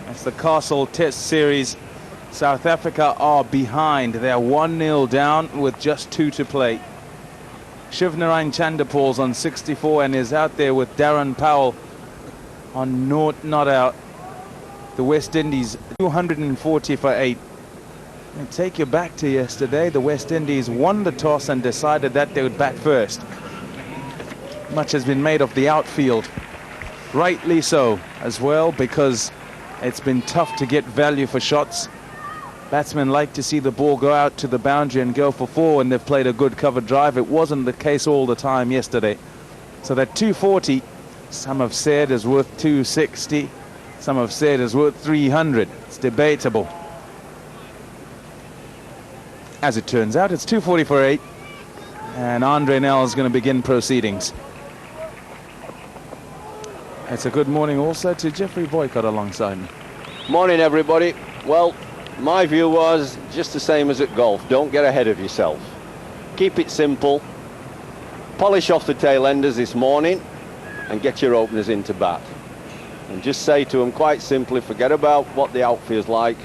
It's the Castle Test Series. South Africa are behind. They're 1-0 down with just 2 to play. Shivnarine Chanderpaul's on 64 and is out there with Daren Powell on not out. The West Indies 240 for 8. And take you back to yesterday. The West Indies won the toss and decided that they would bat first. Much has been made of the outfield. Rightly so as well, because it's been tough to get value for shots. Batsmen like to see the ball go out to the boundary and go for 4 when they've played a good cover drive. It wasn't the case all the time yesterday. So that 240, some have said is worth 260. Some have said is worth 300. It's debatable. As it turns out, it's 240 for 8. And Andre Nel is going to begin proceedings. It's a good morning also to Jeffrey Boycott alongside me. Morning, everybody. Well, my view was just the same as at golf. Don't get ahead of yourself. Keep it simple. Polish off the tail enders this morning and get your openers into bat. And just say to them quite simply, forget about what the outfield's like.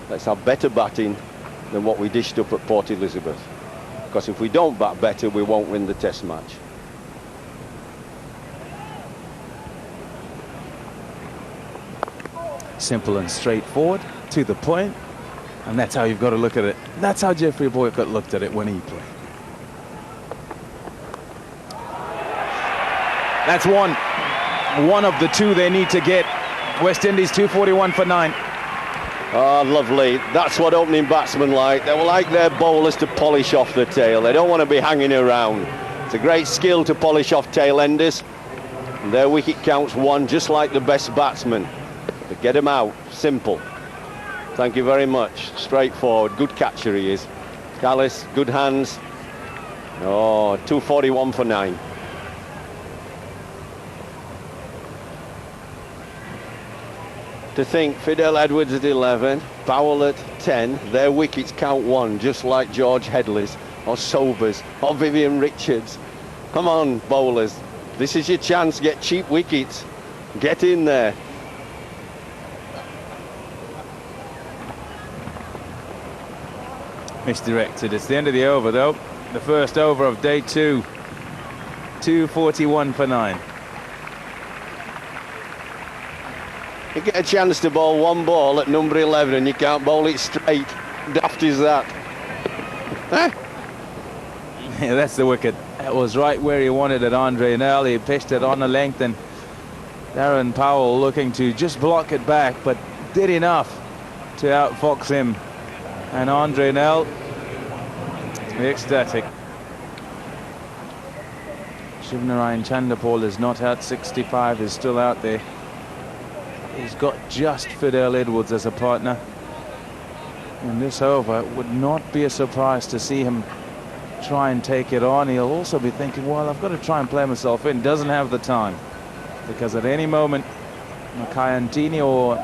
Let's have better batting than what we dished up at Port Elizabeth. Because if we don't bat better, we won't win the Test match. Simple and straightforward, to the point, and that's how you've got to look at it. That's how Jeffrey Boycott looked at it when he played. That's one of the 2 they need to get. West Indies 241 for 9. Oh, lovely. That's what opening batsmen like. They will like their bowlers to polish off the tail. They don't want to be hanging around. It's a great skill to polish off tail enders. And their wicket counts 1, just like the best batsman. But get him out. Simple. Thank you very much. Straightforward. Good catcher he is. Callis, good hands. Oh, 241 for 9. To think Fidel Edwards at 11, Powell at 10, their wickets count 1, just like George Headley's, or Sobers, or Vivian Richards. Come on, bowlers. This is your chance to get cheap wickets. Get in there. Misdirected. It's the end of the over, though. The first over of day 2. 241 for 9. You get a chance to bowl 1 ball at number 11 and you can't bowl it straight. Daft is that? Huh? Yeah, that's the wicket. That was right where he wanted it, Andre Nel. He pitched it on the length, and Daren Powell looking to just block it back, but did enough to outfox him. And Andre Nel, ecstatic. Shivnarine Chanderpaul is not out. 65 is still out there. He's got just Fidel Edwards as a partner. In this over, it would not be a surprise to see him try and take it on. He'll also be thinking, well, I've got to try and play myself in. Doesn't have the time, because at any moment Makayantini or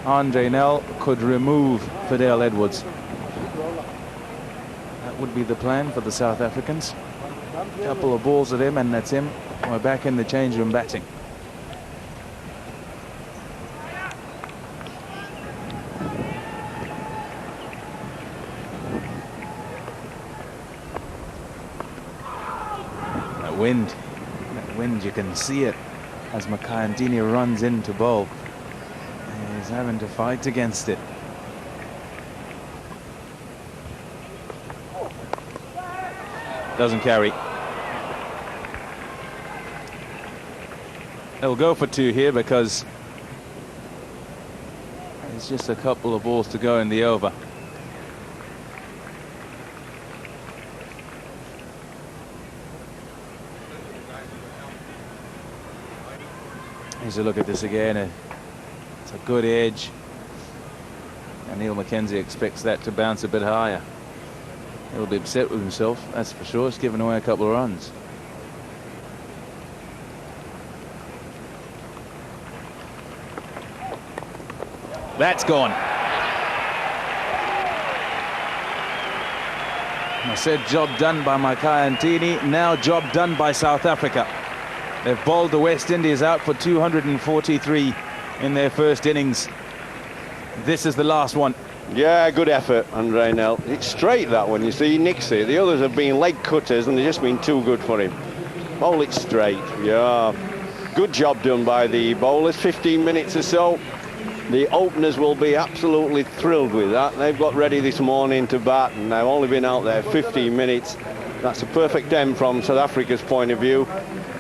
Andre Nel could remove Fidel Edwards. That would be the plan for the South Africans. A couple of balls at him and that's him. We're back in the change room batting. That wind, you can see it as Makayantini runs into bowl. He's having to fight against it. Doesn't carry. They'll go for 2 here because there's just a couple of balls to go in the over. Here's a look at this again. It's a good edge. And Neil McKenzie expects that to bounce a bit higher. He'll be upset with himself, that's for sure. He's given away a couple of runs. That's gone. I said job done by Makayantini. Now job done by South Africa. They've bowled the West Indies out for 243 in their first innings. This is the last one. Yeah, good effort, Andre Nell. It's straight, that one, you see, he nicks it. The others have been leg cutters and they've just been too good for him. Bowl it straight, yeah. Good job done by the bowlers, 15 minutes or so. The openers will be absolutely thrilled with that. They've got ready this morning to bat and they've only been out there 15 minutes. That's a perfect end from South Africa's point of view.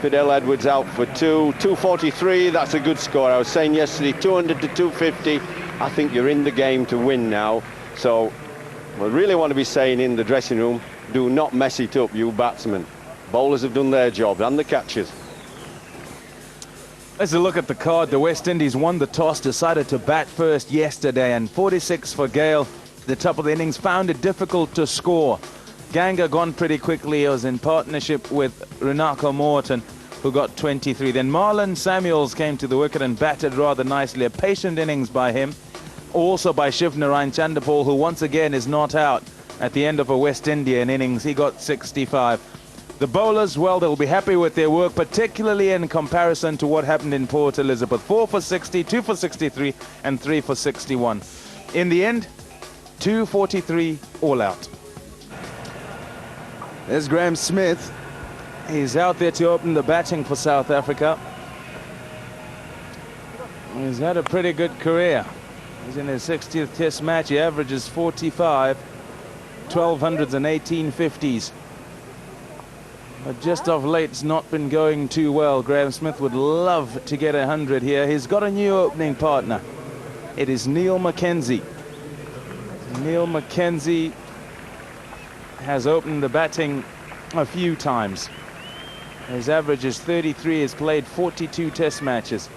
Fidel Edwards out for 243, that's a good score. I was saying yesterday, 200 to 250. I think you're in the game to win now. So I really want to be saying in the dressing room, do not mess it up, you batsmen. Bowlers have done their job, and the catchers. Let's look at the card. The West Indies won the toss, decided to bat first yesterday, and 46 for Gale. The top of the innings found it difficult to score. Ganga gone pretty quickly. He was in partnership with Runako Morton, who got 23. Then Marlon Samuels came to the wicket and batted rather nicely. A patient innings by him. Also by Shivnarine Chanderpaul, who once again is not out at the end of a West Indian innings. He got 65. The bowlers, well, they'll be happy with their work, particularly in comparison to what happened in Port Elizabeth. 4 for 60, 2 for 63, and 3 for 61. In the end, 243 all out. There's Graham Smith. He's out there to open the batting for South Africa. He's had a pretty good career. He's in his 60th test match. He averages 45, 1200s and 1850s. But just of late, it's not been going too well. Graham Smith would love to get 100 here. He's got a new opening partner. It is Neil McKenzie. Neil McKenzie has opened the batting a few times. His average is 33. He's played 42 test matches.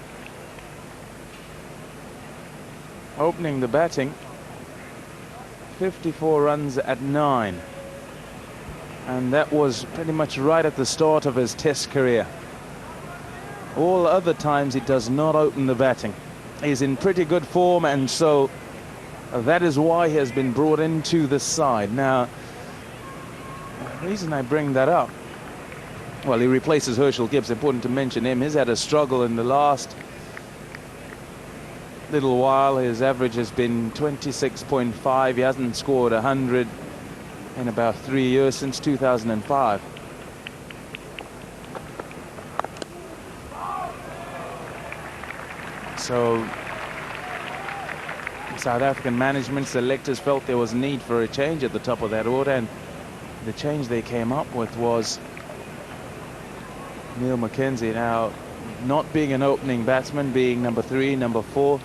Opening the batting, 54 runs at 9. And that was pretty much right at the start of his test career. All other times he does not open the batting. He's in pretty good form, and so that is why he has been brought into the side. Now, the reason I bring that up, well, he replaces Herschel Gibbs. Important to mention him. He's had a struggle in the last little while. His average has been 26.5. He hasn't scored 100 in about 3 years, since 2005. So South African management, selectors felt there was a need for a change at the top of that order, and the change they came up with was Neil McKenzie. Now, not being an opening batsman, being number 3, number 4,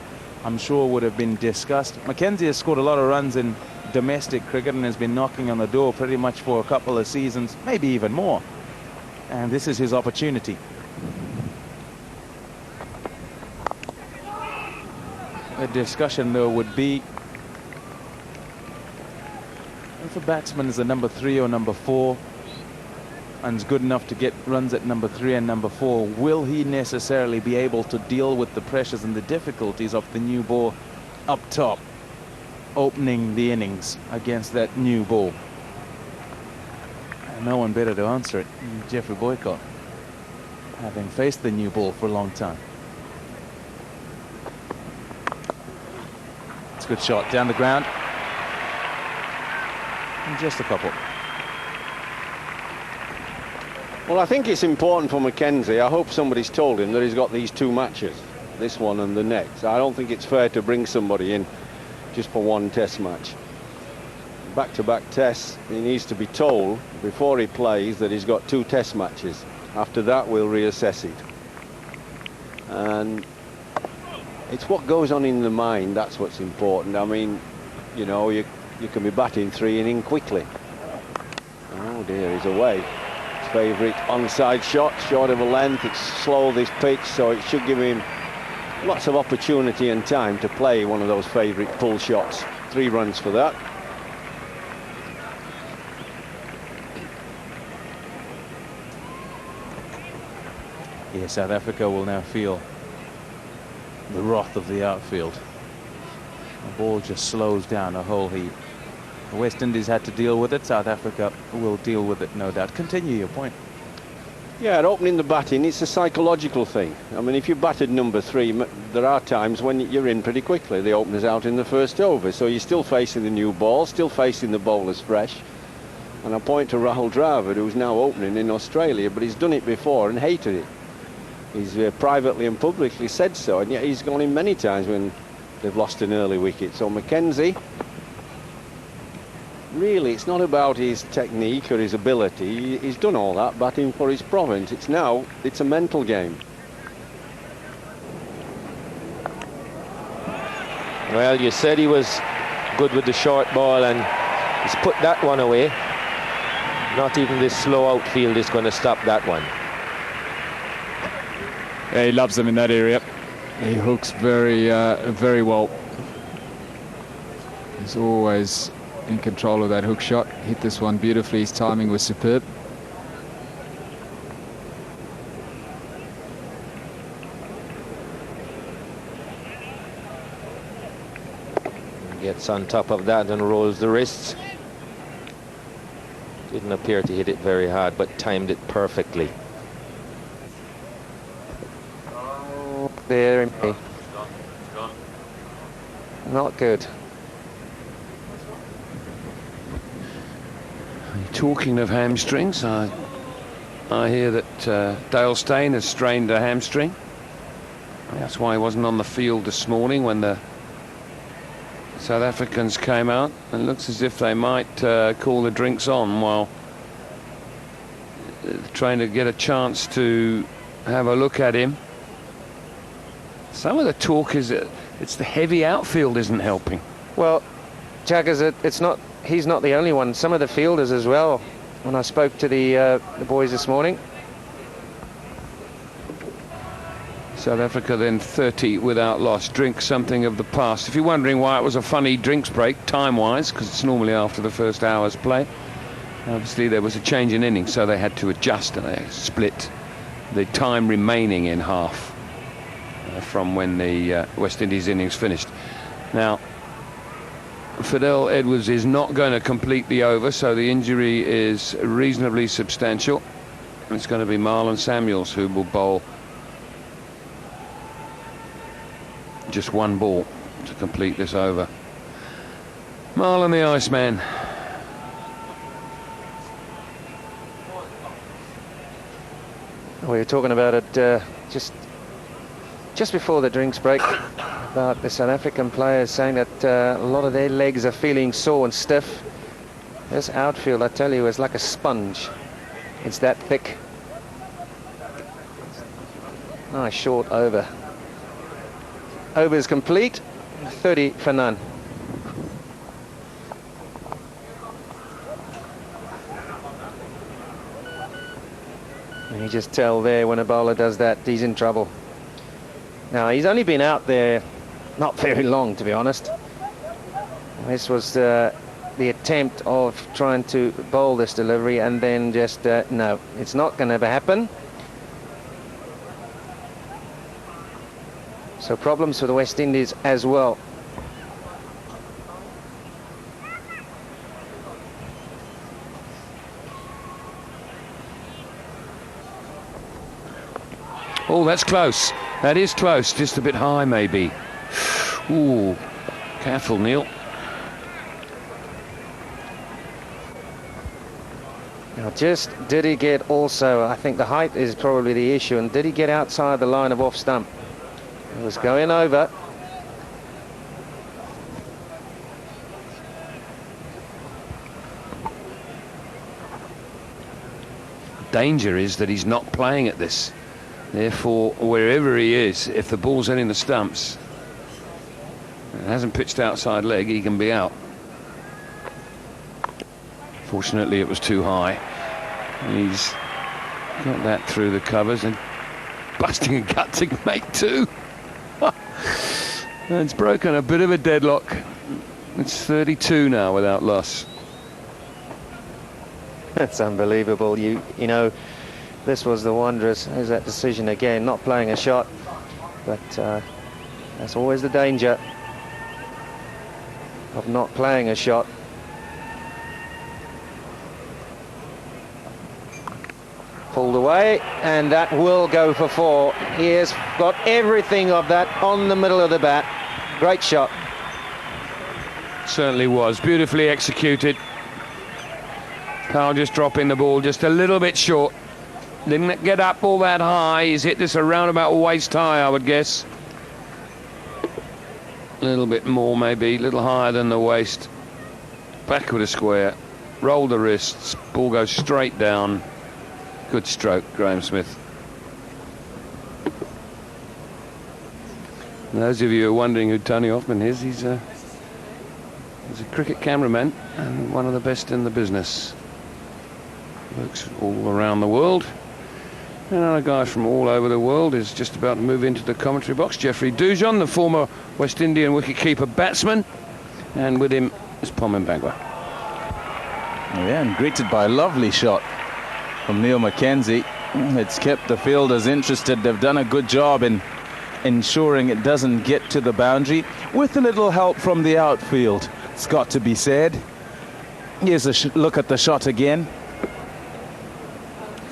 I'm sure would have been discussed. McKenzie has scored a lot of runs in domestic cricket and has been knocking on the door pretty much for a couple of seasons, maybe even more. And this is his opportunity. The discussion, though, would be if a batsman is a number 3 or number 4 and is good enough to get runs at number 3 and number 4, will he necessarily be able to deal with the pressures and the difficulties of the new ball up top, opening the innings against that new ball? And no one better to answer it than Jeffrey Boycott, having faced the new ball for a long time. It's a good shot down the ground. And just a couple. Well, I think it's important for McKenzie. I hope somebody's told him that he's got these 2 matches, this one and the next. I don't think it's fair to bring somebody in just for 1 test match. Back-to-back tests, he needs to be told before he plays that he's got 2 test matches. After that, we'll reassess it. And it's what goes on in the mind, that's what's important. I mean, you know, you can be batting 3 innings quickly. Oh dear, he's away. His favourite onside shot, short of a length. It's slow, this pitch, so it should give him lots of opportunity and time to play one of those favourite pull shots. 3 runs for that. Yeah, South Africa will now feel the wrath of the outfield. The ball just slows down a whole heap. The West Indies had to deal with it. South Africa will deal with it, no doubt. Continue your point. Yeah, opening the batting, it's a psychological thing. I mean, if you batted number 3, there are times when you're in pretty quickly. The opener's out in the first over, so you're still facing the new ball, still facing the bowlers fresh. And I point to Rahul Dravid, who's now opening in Australia, but he's done it before and hated it. He's privately and publicly said so, and yet he's gone in many times when they've lost an early wicket. So Mackenzie, really, it's not about his technique or his ability. He's done all that batting for his province. It's a mental game. Well, you said he was good with the short ball, and he's put that one away. Not even this slow outfield is going to stop that one. Yeah, he loves them in that area. He hooks very well. He's always in control of that hook shot. Hit this one beautifully. His timing was superb. Gets on top of that and rolls the wrists. Didn't appear to hit it very hard, but timed it perfectly. There, not good. Talking of hamstrings, I hear that Dale Steyn has strained a hamstring. That's why he wasn't on the field this morning when the South Africans came out. It looks as if they might call the drinks on while trying to get a chance to have a look at him. Some of the talk is that it's the heavy outfield isn't helping. Well, Jaggers, he's not the only one. Some of the fielders as well. When I spoke to the boys this morning. South Africa then 30 without loss. Drink something of the past. If you're wondering why it was a funny drinks break time-wise, because it's normally after the first hour's play, obviously there was a change in innings, so they had to adjust and they split the time remaining in half from when the West Indies innings finished. Now, Fidel Edwards is not going to complete the over, so the injury is reasonably substantial. It's going to be Marlon Samuels who will bowl just one ball to complete this over. Marlon the Iceman. We were talking about it just before the drinks break, about the South African players saying that a lot of their legs are feeling sore and stiff. This outfield, I tell you, is like a sponge. It's that thick. Nice short over. Over is complete, 30 for none. And you just tell there when a bowler does that, he's in trouble. Now, he's only been out there not very long, to be honest. This was the attempt of trying to bowl this delivery, and then just, no, it's not going to happen. So problems for the West Indies as well. Oh, that's close. That is close. Just a bit high, maybe. Ooh, careful, Neil. Now, just did he get also, I think the height is probably the issue, and did he get outside the line of off stump? It was going over. Danger is that he's not playing at this. Therefore, wherever he is, if the ball's hitting the stumps and hasn't pitched outside leg, he can be out. Fortunately, it was too high. He's got that through the covers and busting a gut to make two. It's broken a bit of a deadlock. It's 32 now without loss. That's unbelievable. You know, this was the wondrous. There's that decision again, not playing a shot, but that's always the danger of not playing a shot. Pulled away, and that will go for 4. He has got everything of that on the middle of the bat. Great shot. Certainly was. Beautifully executed. Powell just dropping the ball just a little bit short. Didn't get up all that high. He's hit this around about waist high, I would guess. A little bit more maybe, a little higher than the waist. Back with a square. Roll the wrists. Ball goes straight down. Good stroke, Graham Smith. And those of you who are wondering who Tony Hoffman is, he's a cricket cameraman and one of the best in the business. Works all around the world. And another guy from all over the world is just about to move into the commentary box. Jeffrey Dujon, the former West Indian wicketkeeper batsman. And with him is Pommin Bagwa. Yeah, and greeted by a lovely shot from Neil McKenzie. It's kept the fielders interested. They've done a good job in ensuring it doesn't get to the boundary, with a little help from the outfield, it's got to be said. Here's a look at the shot again.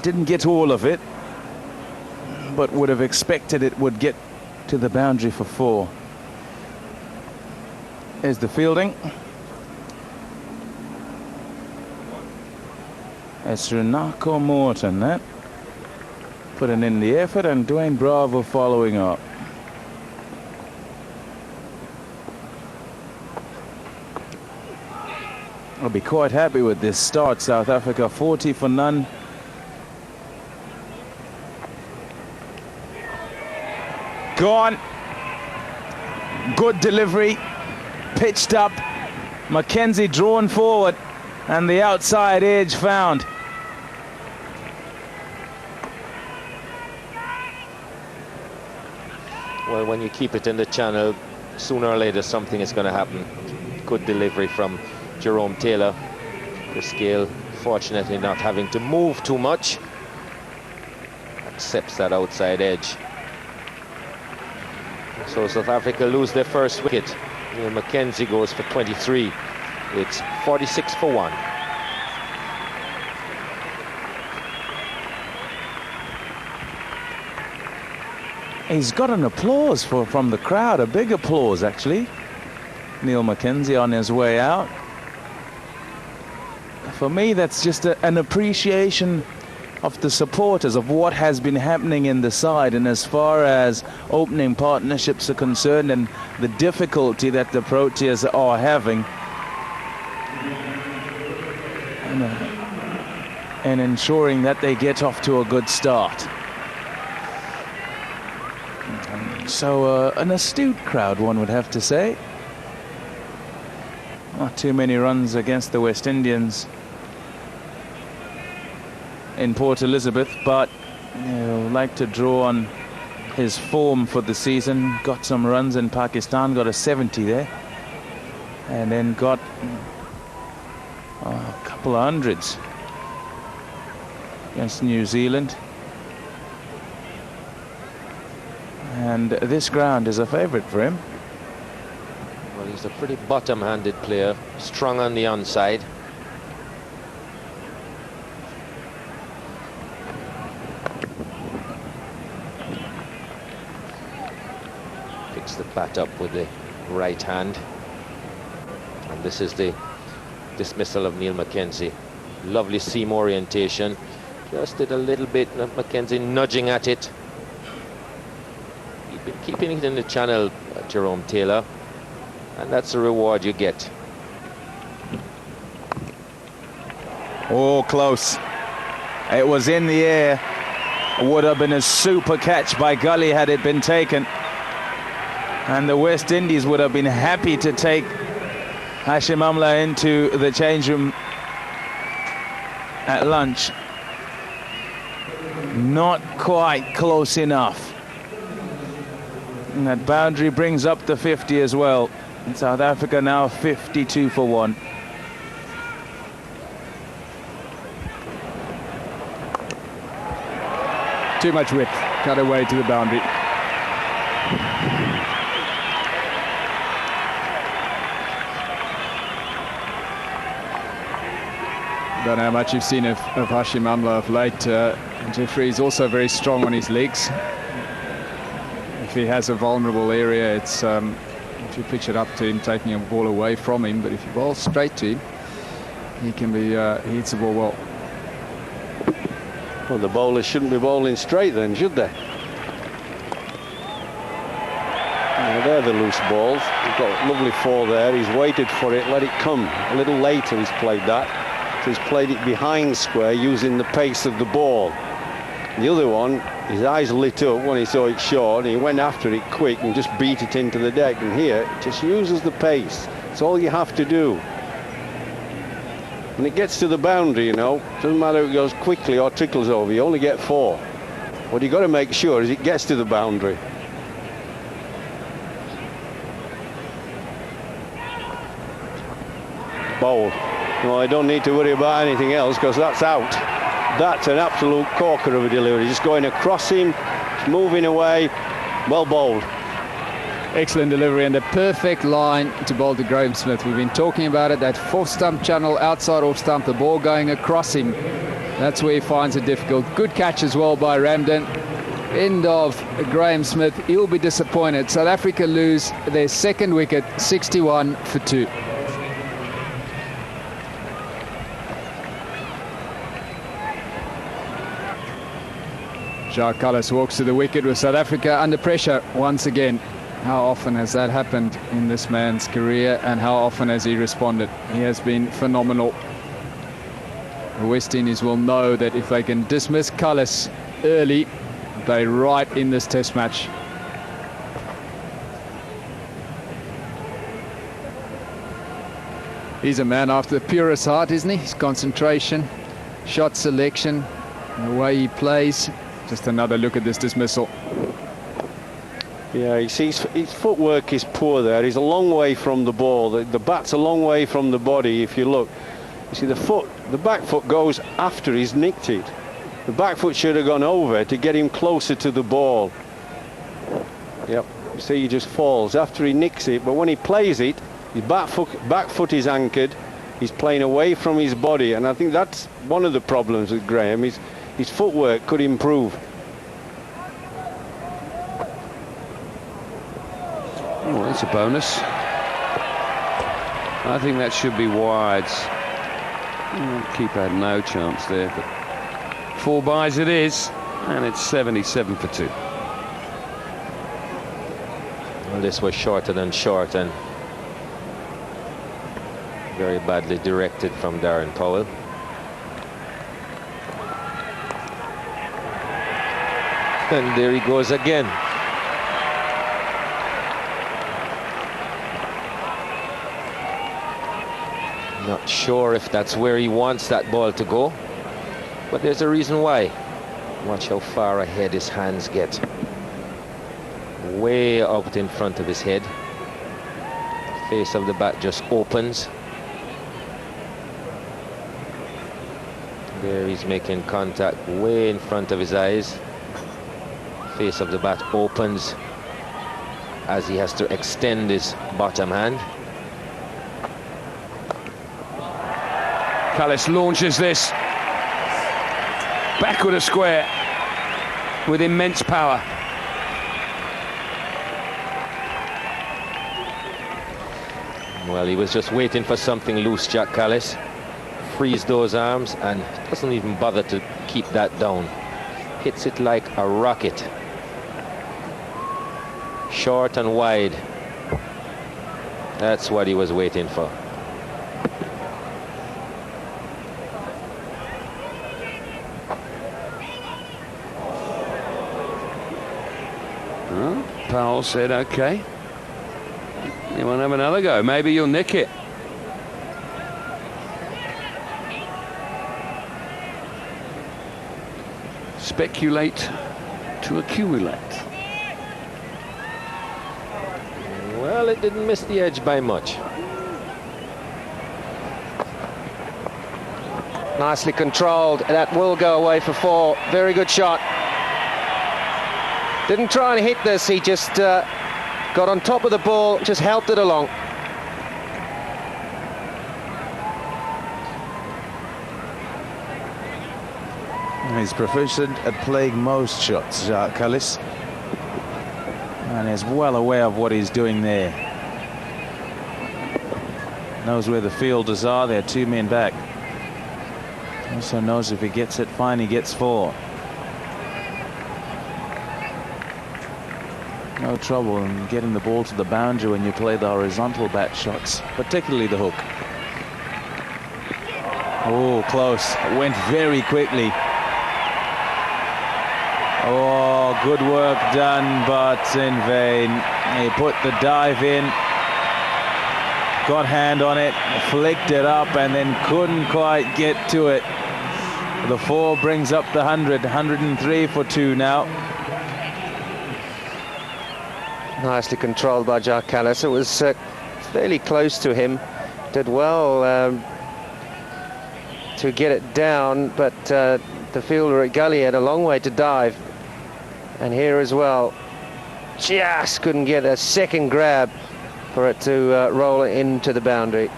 Didn't get all of it, but would have expected it would get to the boundary for 4. Here's the fielding. It's Runako Morton, that. Putting in the effort, and Dwayne Bravo following up. I'll be quite happy with this start. South Africa 40 for none. Gone. Good delivery. Pitched up. McKenzie drawn forward, and the outside edge found. Well, when you keep it in the channel, sooner or later something is going to happen. Good delivery from Jerome Taylor. Chris Gayle, fortunately not having to move too much, accepts that outside edge. So South Africa lose their first wicket. Neil McKenzie goes for 23. It's 46 for 1. He's got an applause from the crowd, a big applause actually. Neil McKenzie on his way out. For me, that's just an appreciation of the supporters, of what has been happening in the side, and as far as opening partnerships are concerned, and the difficulty that the Proteas are having, and ensuring that they get off to a good start. So an astute crowd, one would have to say. Not too many runs against the West Indians in Port Elizabeth, but like to draw on his form for the season. Got some runs in Pakistan, got a 70 there, and then got a couple of hundreds against New Zealand. And this ground is a favourite for him. Well, he's a pretty bottom-handed player, strong on the onside. Picks the bat up with the right hand. And this is the dismissal of Neil McKenzie. Lovely seam orientation. Just did a little bit, McKenzie nudging at it. Keeping it in the channel, Jerome Taylor, and that's the reward you get. Oh, close. It was in the air. Would have been a super catch by Gully had it been taken, and the West Indies would have been happy to take Hashim Amla into the change room at lunch. Not quite close enough. And that boundary brings up the 50 as well. And South Africa now 52 for 1. Too much width, cut away to the boundary. don't know how much you've seen of Hashim Amla of late. Jeffrey is also very strong on his legs. If he has a vulnerable area, it's if you pitch it up to him, taking a ball away from him. But if you bowl straight to him, he can be he hits the ball well. Well, the bowlers shouldn't be bowling straight then, should they? Now, they're the loose balls. He's got a lovely 4 there. He's waited for it, let it come. A little later he's played that. So he's played it behind square using the pace of the ball. The other one, his eyes lit up when he saw it short, and he went after it quick and just beat it into the deck. And here, it just uses the pace. That's all you have to do. When it gets to the boundary, you know, doesn't matter if it goes quickly or trickles over, you only get 4. What you got to make sure is it gets to the boundary. Bowl. No, I don't need to worry about anything else because that's out. That's an absolute corker of a delivery. Just going across him, moving away. Well bowled. Excellent delivery and a perfect line to bowl to Graham Smith. We've been talking about it, that 4th stump channel, outside off stump, the ball going across him. That's where he finds it difficult. Good catch as well by Ramdan. End of Graham Smith. He'll be disappointed. South Africa lose their 2nd wicket, 61 for 2. Jacques Kallis walks to the wicket with South Africa under pressure once again. How often has that happened in this man's career, and how often has he responded? He has been phenomenal. The West Indies will know that if they can dismiss Kallis early, they're right in this test match. He's a man after the purest heart, isn't he? His concentration, shot selection, the way he plays. Just another look at this dismissal. Yeah, his footwork is poor there. He's a long way from the ball. The bat's a long way from the body. If you look, you see the back foot goes after he's nicked it. The back foot should have gone over to get him closer to the ball. Yep, you see he just falls after he nicks it, but when he plays it, his back foot is anchored. He's playing away from his body, and I think that's one of the problems with Graham. His footwork could improve. Oh, that's a bonus. I think that should be wides. Keeper had no chance there, but 4 byes it is, and it's 77 for 2. Well, this was shorter than short and very badly directed from Daren Powell. And there he goes again. Not sure if that's where he wants that ball to go, but there's a reason why. Watch how far ahead his hands get. Way out in front of his head. Face of the bat just opens. There he's making contact way in front of his eyes. Face of the bat opens as he has to extend his bottom hand. Kallis launches this backward of square with immense power. Well, he was just waiting for something loose, Jack Kallis. Frees those arms and doesn't even bother to keep that down. Hits it like a rocket. Short and wide. That's what he was waiting for. Well, Powell said, okay. You want to have another go? Maybe you'll nick it. Speculate to accumulate. Well, it didn't miss the edge by much. Nicely controlled. That will go away for 4. Very good shot. Didn't try and hit this. He just got on top of the ball, just helped it along. He's proficient at playing most shots, Jacques Kallis, and is well aware of what he's doing there. Knows where the fielders are. There are 2 men back. Also knows if he gets it fine, he gets 4. No trouble in getting the ball to the boundary when you play the horizontal bat shots, particularly the hook. Oh, close. Went very quickly. Oh, good work done, but in vain. He put the dive in, got hand on it, flicked it up, and then couldn't quite get to it. The 4 brings up the 100. 103 for 2 now. Nicely controlled by Jacques Kallis. It was fairly close to him. Did well to get it down, but the fielder at Gully had a long way to dive. And here as well, just couldn't get a second grab for it to roll into the boundary.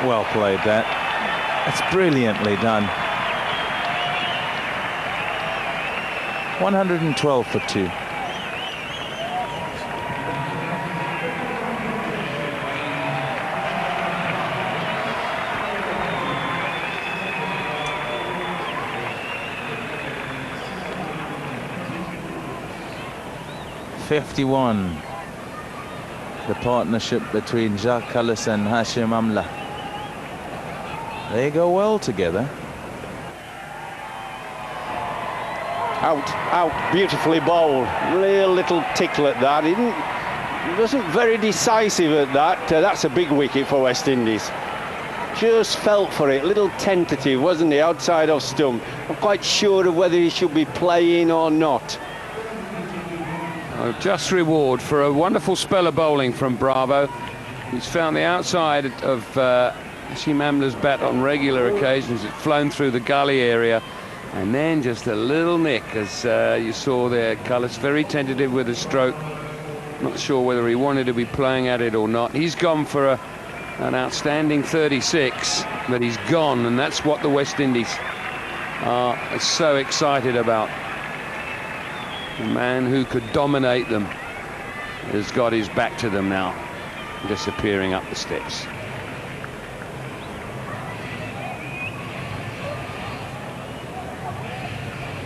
Well played that. That's brilliantly done. 112 for 2. .51. The partnership between Jacques Kallis and Hashim Amla. They go well together. Out, beautifully bowled. Real little tickle at that. He wasn't very decisive at that. That's a big wicket for West Indies. Just felt for it, little tentative, wasn't he, outside of stump. Not quite sure of whether he should be playing or not. Oh, just reward for a wonderful spell of bowling from Bravo. He's found the outside of Hashim Amla's bat on regular occasions. It's flown through the gully area. And then just a little nick, as you saw there. Kallis very tentative with a stroke. Not sure whether he wanted to be playing at it or not. He's gone for an outstanding 36, but he's gone, and that's what the West Indies are so excited about. The man who could dominate them has got his back to them now, disappearing up the steps.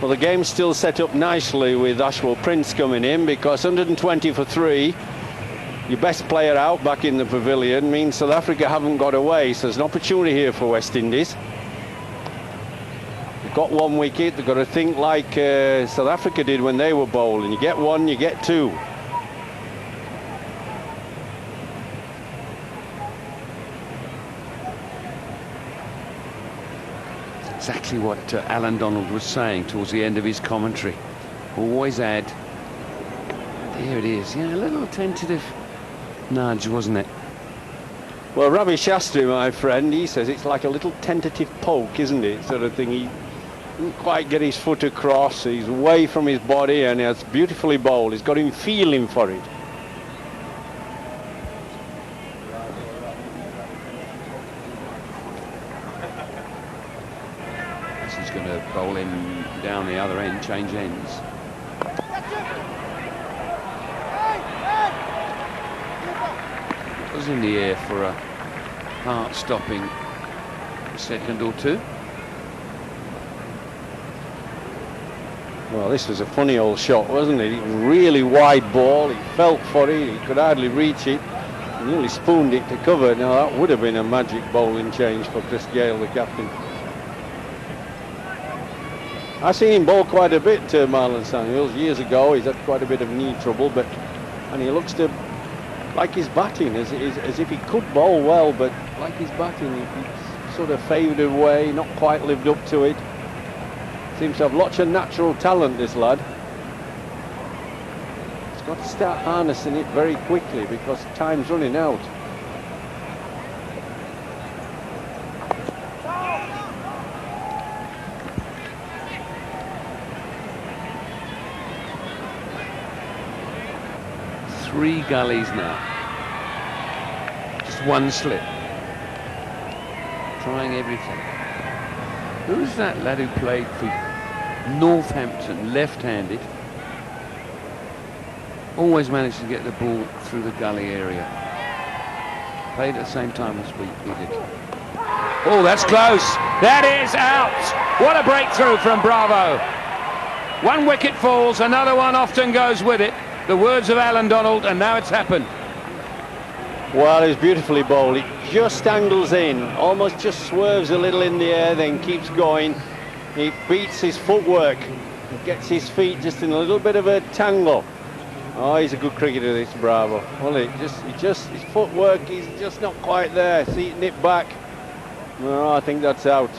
Well, the game's still set up nicely with Ashwell Prince coming in, because 120 for 3, your best player out back in the pavilion, means South Africa haven't got away, so there's an opportunity here for West Indies. They've got 1 wicket. They've got to think like South Africa did when they were bowling. You get 1, you get 2. Exactly what Alan Donald was saying towards the end of his commentary. Always add. There it is. Yeah, a little tentative nudge, wasn't it? Well, Ravi Shastri, my friend, he says it's like a little tentative poke, isn't it? Sort of thing. He didn't quite get his foot across. He's away from his body, and it's beautifully bowled. He's got him feeling for it. Going to bowl him down the other end, change ends. It was in the air for a heart-stopping second or 2. Well, this was a funny old shot, wasn't it? Really wide ball. He felt for it. He could hardly reach it. He nearly spooned it to cover. Now, that would have been a magic bowling change for Chris Gale, the captain. I've seen him bowl quite a bit, Marlon Samuels, years ago. He's had quite a bit of knee trouble, and he looks to like his batting, as if he could bowl well, but like his batting, he's sort of faded away, not quite lived up to it. Seems to have lots of natural talent, this lad. He's got to start harnessing it very quickly, because time's running out. Three gullies now. Just 1 slip. trying everything. Who's that lad who played for Northampton, left-handed? Always managed to get the ball through the gully area. Played at the same time as we did. Oh, that's close. That is out. What a breakthrough from Bravo. One wicket falls, another one often goes with it. The words of Alan Donald, and now it's happened. Well, it's beautifully bowled. It just angles in, almost just swerves a little in the air, then keeps going. He beats his footwork, gets his feet just in a little bit of a tangle. Oh, he's a good cricketer, this Bravo. Well, his footwork is just not quite there. See it nip back. No, I think that's out.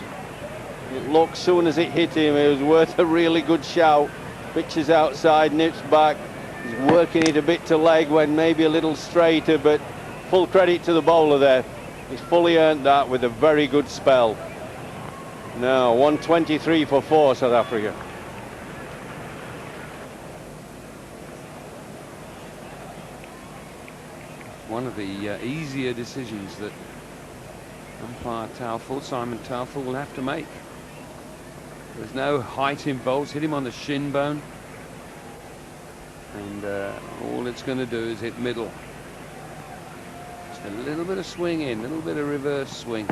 It looked, soon as it hit him, it was worth a really good shout. Pitches outside, nips back. He's working it a bit to leg when maybe a little straighter, but full credit to the bowler there. He's fully earned that with a very good spell. Now, 123 for 4, South Africa. One of the easier decisions that umpire Taufel, Simon Taufel, will have to make. There's no height involved. Hit him on the shin bone, and all it's going to do is hit middle. Just a little bit of swing in, a little bit of reverse swing.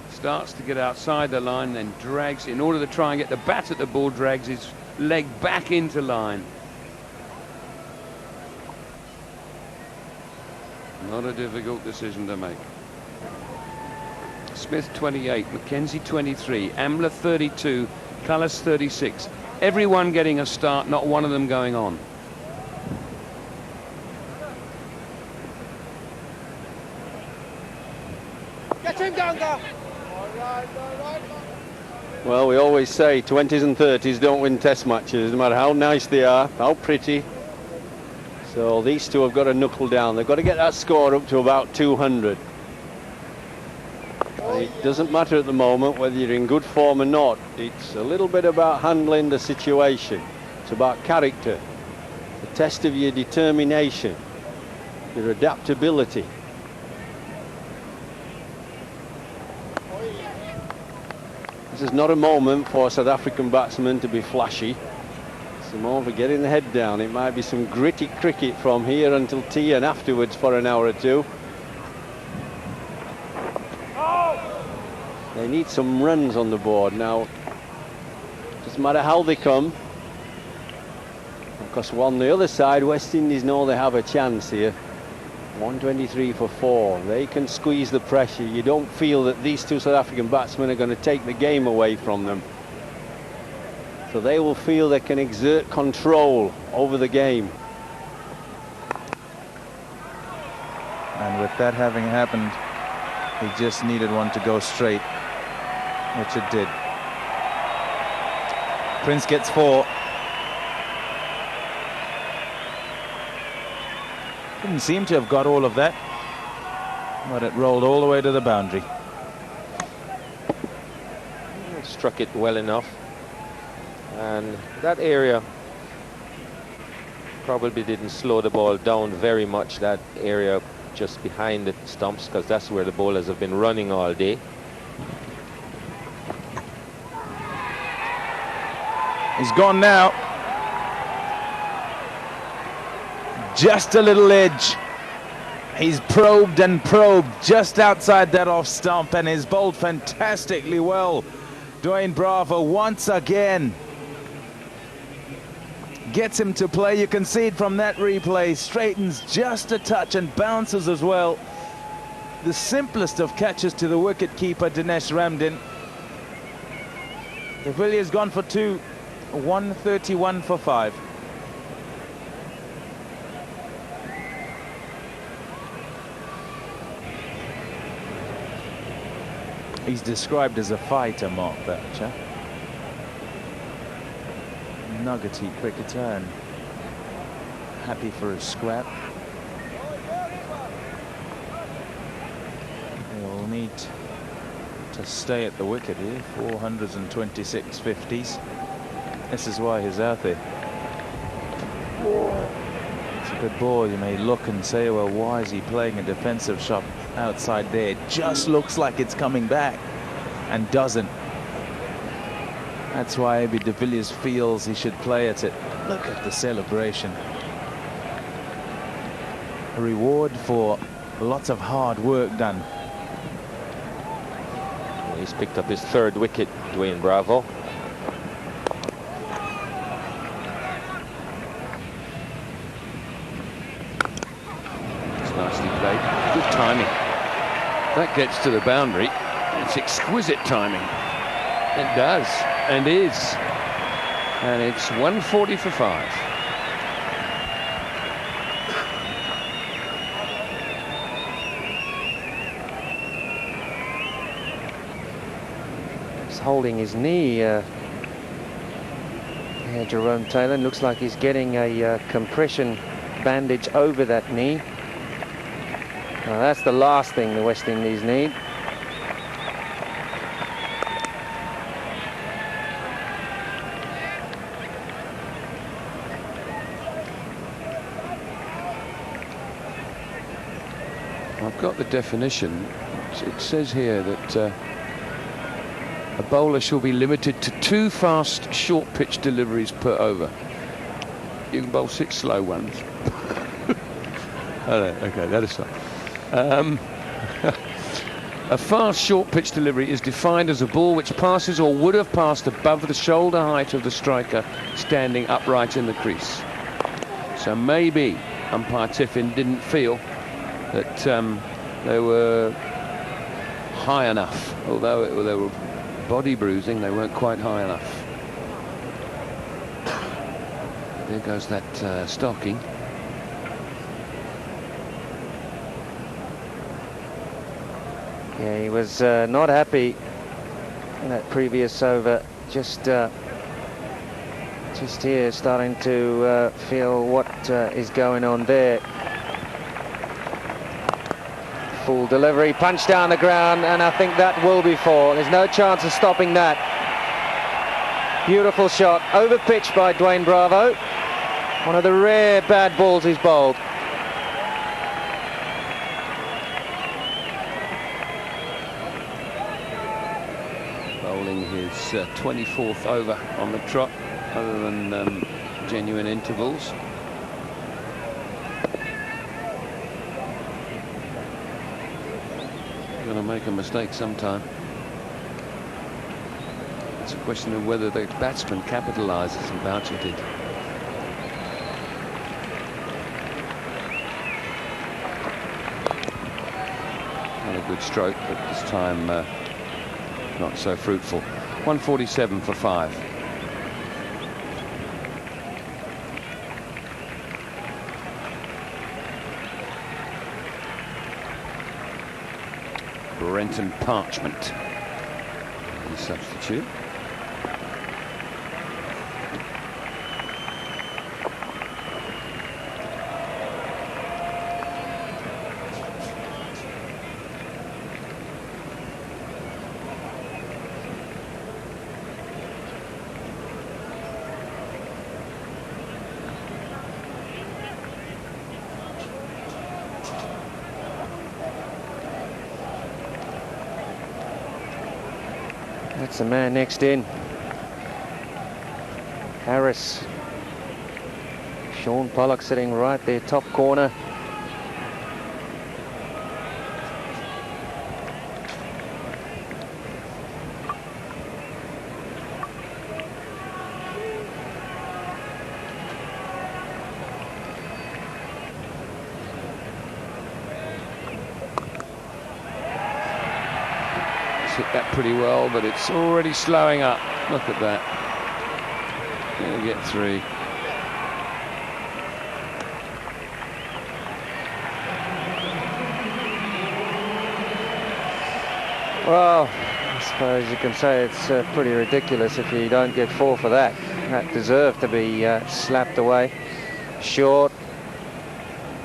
Starts to get outside the line, then drags, in order to try and get the bat at the ball, drags his leg back into line. Not a difficult decision to make. Smith 28, Mackenzie 23, Ambler 32, Cullis 36. Everyone getting a start, not one of them going on. Get him down there. Well, we always say 20s and 30s don't win test matches, no matter how nice they are, how pretty. So these two have got to knuckle down. They've got to get that score up to about 200. It doesn't matter at the moment whether you're in good form or not. It's a little bit about handling the situation. It's about character, the test of your determination, your adaptability. This is not a moment for South African batsmen to be flashy. It's a moment for getting the head down. It might be some gritty cricket from here until tea and afterwards for an hour or two. They need some runs on the board now. Doesn't matter how they come. Of course, on the other side, West Indies know they have a chance here. 123 for 4. They can squeeze the pressure. You don't feel that these two South African batsmen are going to take the game away from them. So they will feel they can exert control over the game. And with that having happened, he just needed one to go straight, which it did. Prince gets 4. Didn't seem to have got all of that, but it rolled all the way to the boundary. Struck it well enough, and that area probably didn't slow the ball down very much, that area just behind the stumps, because that's where the bowlers have been running all day. He's gone now. Just a little edge. He's probed and probed just outside that off stump, and he's bowled fantastically well. Dwayne Bravo once again gets him to play. You can see it from that replay. Straightens just a touch and bounces as well. The simplest of catches to the wicket keeper, Dinesh Ramdin. De Villiers gone for 2. 131 for 5. He's described as a fighter, Mark Boucher. Nuggety cricketer and happy for a scrap. He'll need to stay at the wicket here. 426 50s. This is why he's out there. It's a good ball. You may look and say, well, why is he playing a defensive shot? outside there. It just looks like it's coming back and doesn't. That's why Abby de Villiers feels he should play at it. Look at the celebration. A reward for lots of hard work done. He's picked up his 3rd wicket, Dwayne Bravo. It's nicely played. Good timing. That gets to the boundary. It's exquisite timing. It does, and is. And it's 140 for 5. Holding his knee, Jerome Taylor. Looks like he's getting a compression bandage over that knee. Now that's the last thing the West Indies need. I've got the definition. It says here that a bowler shall be limited to 2 fast short pitch deliveries per over. You can bowl 6 slow ones. Oh, no, okay, that is fine. A fast short pitch delivery is defined as a ball which passes or would have passed above the shoulder height of the striker standing upright in the crease. So maybe umpire Tiffin didn't feel that they were high enough, although they were body bruising, they weren't quite high enough. There goes that stocking. Yeah, he was not happy in that previous over. Just here, starting to feel what is going on there. Full delivery, punch down the ground, and I think that will be 4. There's no chance of stopping that. Beautiful shot, over pitch by Dwayne Bravo. One of the rare bad balls he's bowled. Bowling his 24th over on the trot, other than genuine intervals. Going to make a mistake sometime. It's a question of whether the batsman capitalises, and Boucher did. Not a good stroke, but this time not so fruitful. 147 for 5. Brenton Parchment, the substitute. That's the man next in. Harris. Sean Pollock sitting right there, top corner. Hit that pretty well, but it's already slowing up. Look at that. Gonna get 3. Well, I suppose you can say it's pretty ridiculous if you don't get 4 for that. That deserved to be slapped away. Short.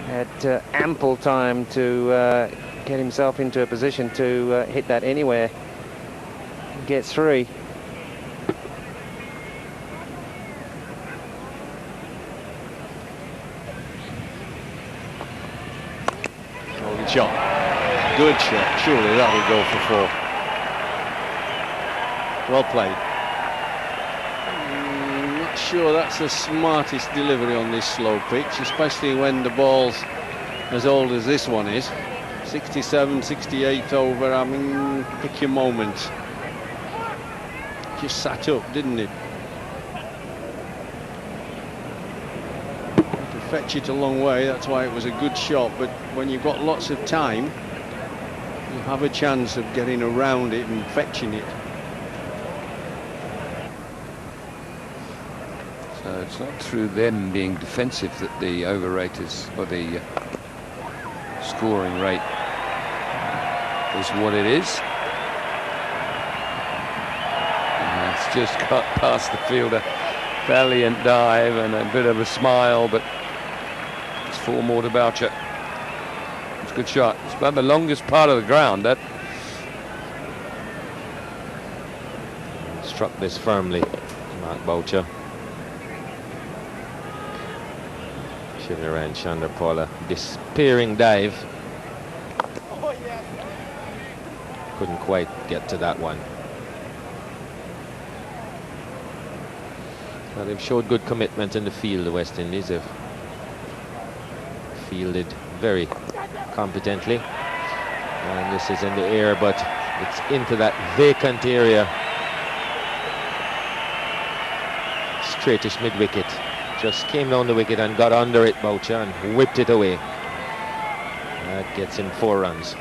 Had ample time to get himself into a position to hit that anywhere. Get 3. Holding shot. good shot. Surely that'll go for 4. Well played. Not sure that's the smartest delivery on this slow pitch, especially when the ball's as old as this one is. 67, 68 over. I mean, pick your moment. Just sat up, didn't it? To fetch it a long way, that's why it was a good shot. But when you've got lots of time, you have a chance of getting around it and fetching it. So it's not through them being defensive that the over rate is, or the scoring rate is what it is. And it's just got past the fielder. Valiant dive and a bit of a smile, but it's 4 more to Boucher. It's a good shot. It's about the longest part of the ground. That Struck this firmly, Mark Boucher. Shivnarine Chanderpaul, a despairing dive. Couldn't quite get to that one. Well, they've showed good commitment in the field, the West Indies. They've fielded very competently. And this is in the air, but it's into that vacant area. Straightish mid-wicket. Just came down the wicket and got under it, Boucher, and whipped it away. That gets him 4 runs.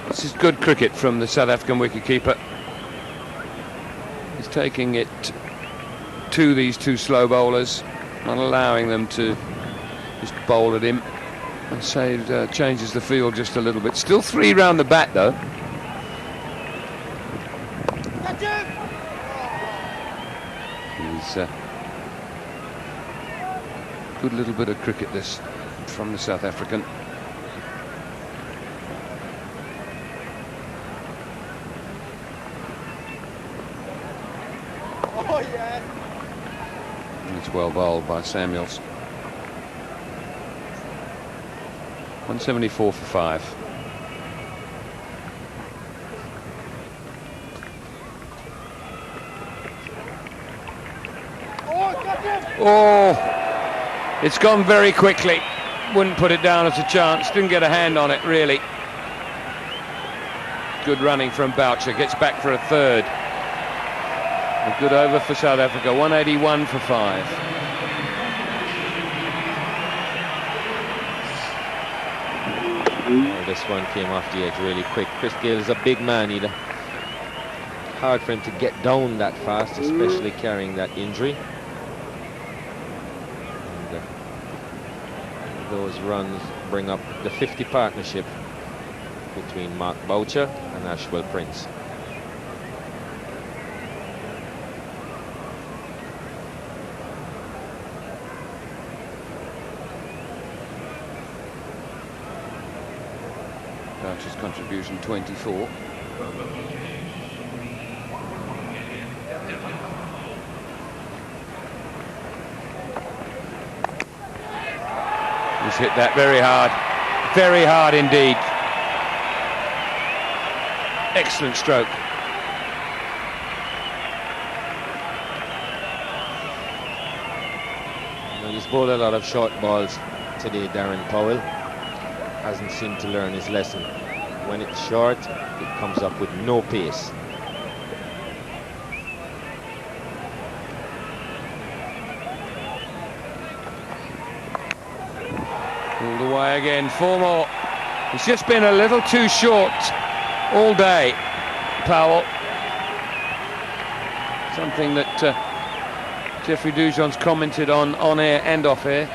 This is good cricket from the South African wicketkeeper. He's taking it to these 2 slow bowlers, not allowing them to just bowl at him. And so it changes the field just a little bit. Still 3 round the bat though. He's good little bit of cricket this from the South African. It's well bowled by Samuels. 174 for 5. Oh, it's gone very quickly. Wouldn't put it down as a chance. Didn't get a hand on it, really. Good running from Boucher. Gets back for a 3rd. A good over for South Africa. 181 for 5. Oh, this one came off the edge really quick. Chris Gayle is a big man. Hard for him to get down that fast, especially carrying that injury. And, those runs bring up the 50 partnership between Mark Boucher and Ashwell Prince. Boucher's contribution 24. He's hit that very hard indeed. Excellent stroke. Well, he's bowled a lot of short balls today, Daren Powell. Hasn't seemed to learn his lesson. When it's short, it comes up with no pace. All the way again, 4 more. He's just been a little too short all day, Powell. Something that Jeffrey Dujon's commented on air and off air.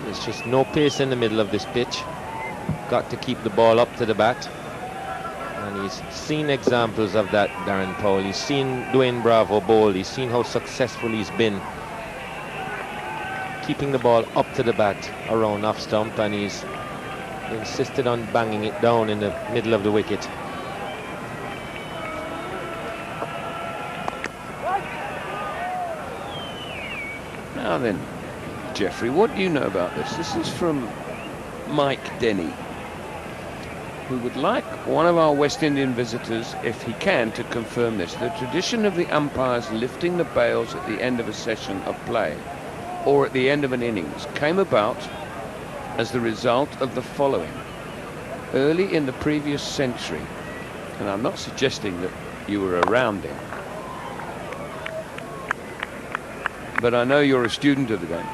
There's just no pace in the middle of this pitch. Got to keep the ball up to the bat. And he's seen examples of that, Daren Powell. He's seen Dwayne Bravo bowl. He's seen how successful he's been keeping the ball up to the bat around off stump, and he's insisted on banging it down in the middle of the wicket. Now then, Jeffrey, what do you know about this? This is from Mike Denny, who would like one of our West Indian visitors, if he can, to confirm this. The tradition of the umpires lifting the bails at the end of a session of play or at the end of an innings came about as the result of the following. Early in the previous century, and I'm not suggesting that you were around then, but I know you're a student of the game.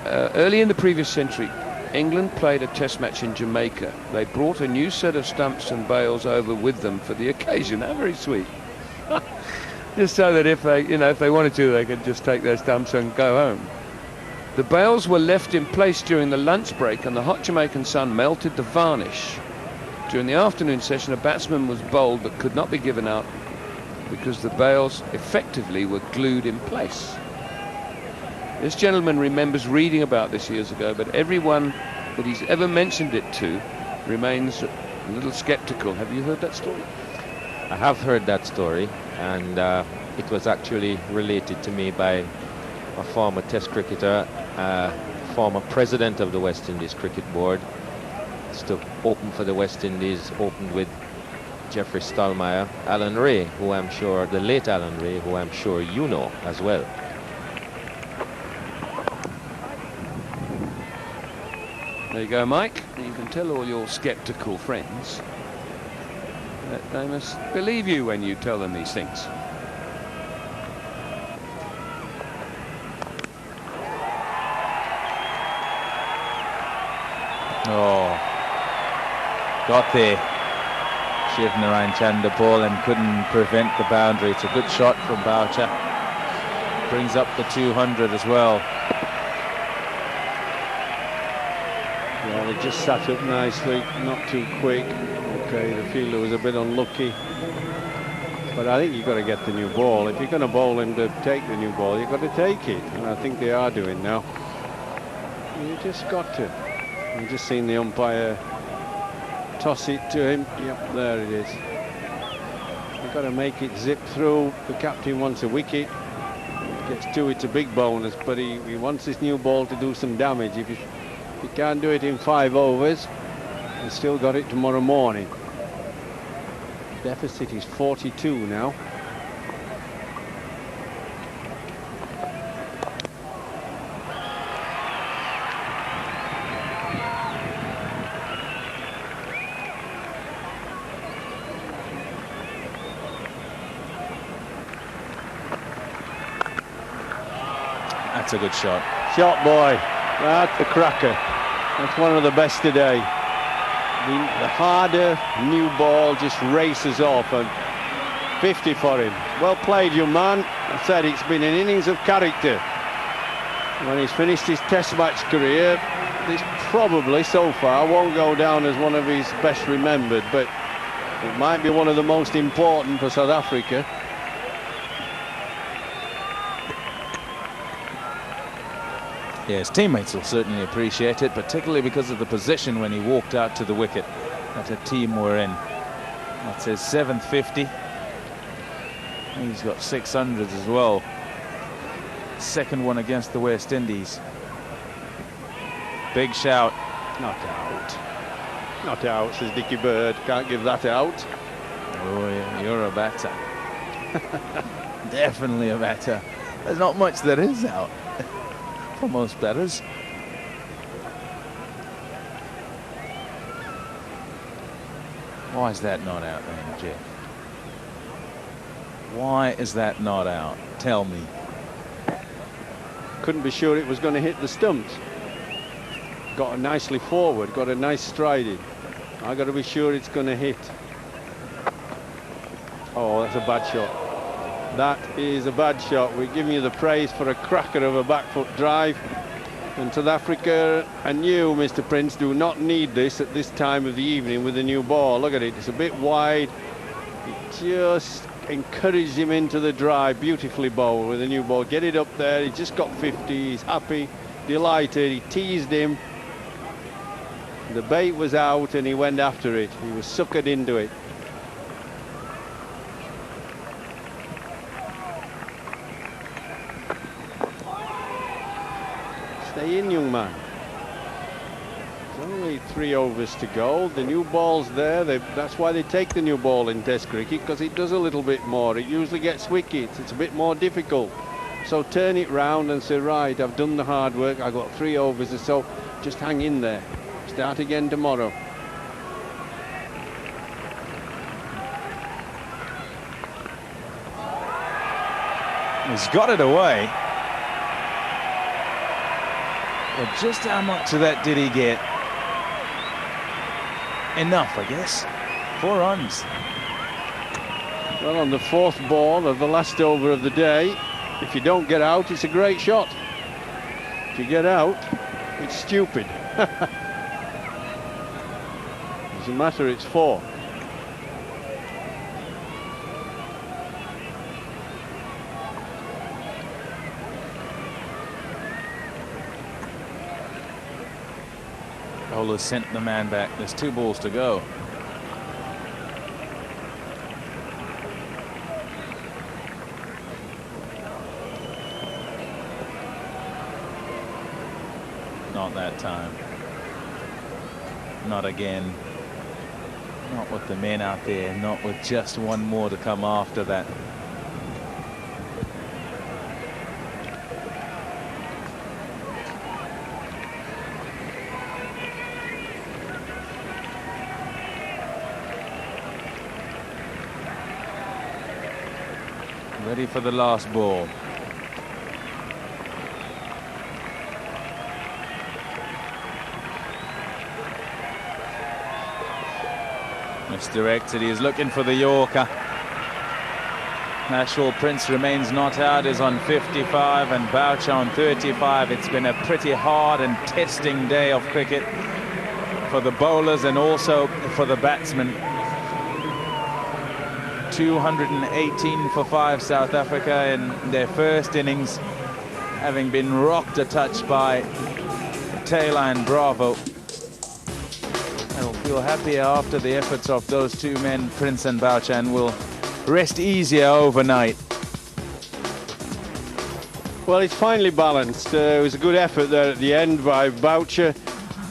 Early in the previous century, England played a test match in Jamaica. They brought a new set of stumps and bails over with them for the occasion. How very sweet. Just so that if they, if they wanted to, they could just take their stumps and go home. The bails were left in place during the lunch break, and the hot Jamaican sun melted the varnish. During the afternoon session, a batsman was bowled but could not be given out because the bails effectively were glued in place. This gentleman remembers reading about this years ago, but everyone that he's ever mentioned it to remains a little skeptical. Have you heard that story? I have heard that story, and it was actually related to me by a former Test cricketer, former president of the West Indies Cricket Board. It's to open for the West Indies, opened with Jeffrey Stallmeyer, Alan Ray, who I'm sure, the late Alan Ray, who I'm sure you know as well. There you go, Mike. You can tell all your skeptical friends that they must believe you when you tell them these things. Oh, got there, Shivnarine Chanderpaul, and couldn't prevent the boundary. It's a good shot from Boucher. Brings up the 200 as well. Yeah, they just sat up nicely, not too quick. Okay, the fielder was a bit unlucky. But I think you've got to get the new ball. If you're going to bowl him to take the new ball, you've got to take it. And I think they are doing now. You just got to. I've just seen the umpire toss it to him. Yep, there it is. You've got to make it zip through. The captain wants a wicket. Gets two, it's a big bonus, but he wants this new ball to do some damage. If he can't do it in 5 overs, he's still got it tomorrow morning. Deficit is 42 now. That's a good shot. Shot, boy. That's a cracker. That's one of the best today. The harder new ball just races off, and 50 for him. Well played, young man. I said it's been an innings of character. When he's finished his test match career, this probably so far won't go down as one of his best remembered, but it might be one of the most important for South Africa. Yeah, his teammates will certainly appreciate it, particularly because of the position when he walked out to the wicket that the team were in. That's his 7th 50. He's got 600s as well. Second one against the West Indies. Big shout. Not out. Not out, says Dickie Bird. Can't give that out. Oh, yeah, you're a batter. Definitely a batter. There's not much that is out for most batters. Why is that not out then, Jeff? Why is that not out? Tell me. Couldn't be sure it was going to hit the stumps. Got it nicely forward, got a nice stride in. I got to be sure it's going to hit. Oh, that's a bad shot. That is a bad shot. We're giving you the praise for a cracker of a back foot drive. And South Africa and you, Mr. Prince, do not need this at this time of the evening with the new ball. Look at it, it's a bit wide. It just encouraged him into the drive. Beautifully bowled with the new ball. Get it up there. He just got 50. He's happy, delighted. He teased him. The bait was out and he went after it. He was suckered into it. Stay in, young man. There's only 3 overs to go. The new ball's there. That's why they take the new ball in Test cricket, because it does a little bit more. It usually gets wickets. It's a bit more difficult. So turn it round and say, right, I've done the hard work. I've got 3 overs or so. Just hang in there. Start again tomorrow. He's got it away. But just how much of that did he get? Enough, I guess. 4 runs. Well, on the 4th ball of the last over of the day, if you don't get out, it's a great shot. If you get out, it's stupid. Doesn't matter, it's 4. Bowler sent the man back. There's 2 balls to go. Not that time. Not again. Not with the men out there. Not with just 1 more to come after that. Ready for the last ball. Misdirected. He is looking for the Yorker. Ashwell Prince remains not out, is on 55, and Boucher on 35. It's been a pretty hard and testing day of cricket for the bowlers and also for the batsmen. 218 for 5 South Africa in their first innings, having been rocked a touch by Taylor and Bravo. They'll feel happier after the efforts of those 2 men, Prince and Boucher, and will rest easier overnight. Well, it's finally balanced. It was a good effort there at the end by Boucher.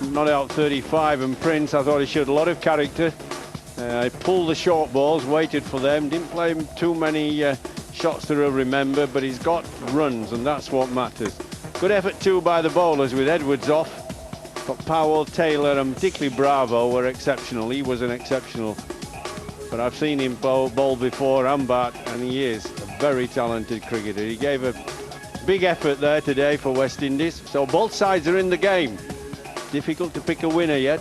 Not out 35, and Prince, I thought he showed a lot of character. He pulled the short balls, waited for them, didn't play him too many shots to remember, but he's got runs, and that's what matters. Good effort too by the bowlers with Edwards off. But Powell, Taylor, and particularly Bravo were exceptional. He was an exceptional. But I've seen him bowl before and bat, and he is a very talented cricketer. He gave a big effort there today for West Indies. So both sides are in the game. Difficult to pick a winner yet.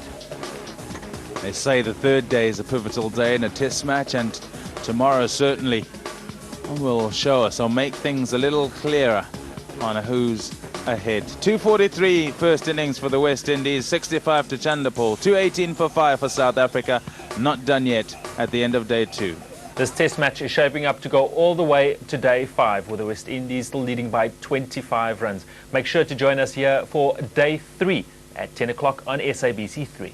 They say the 3rd day is a pivotal day in a test match, and tomorrow certainly will show us or make things a little clearer on who's ahead. 243 first innings for the West Indies, 65 to Chanderpaul, 218 for 5 for South Africa. Not done yet at the end of day 2. This test match is shaping up to go all the way to day 5, with the West Indies still leading by 25 runs. Make sure to join us here for day 3 at 10 o'clock on SABC 3.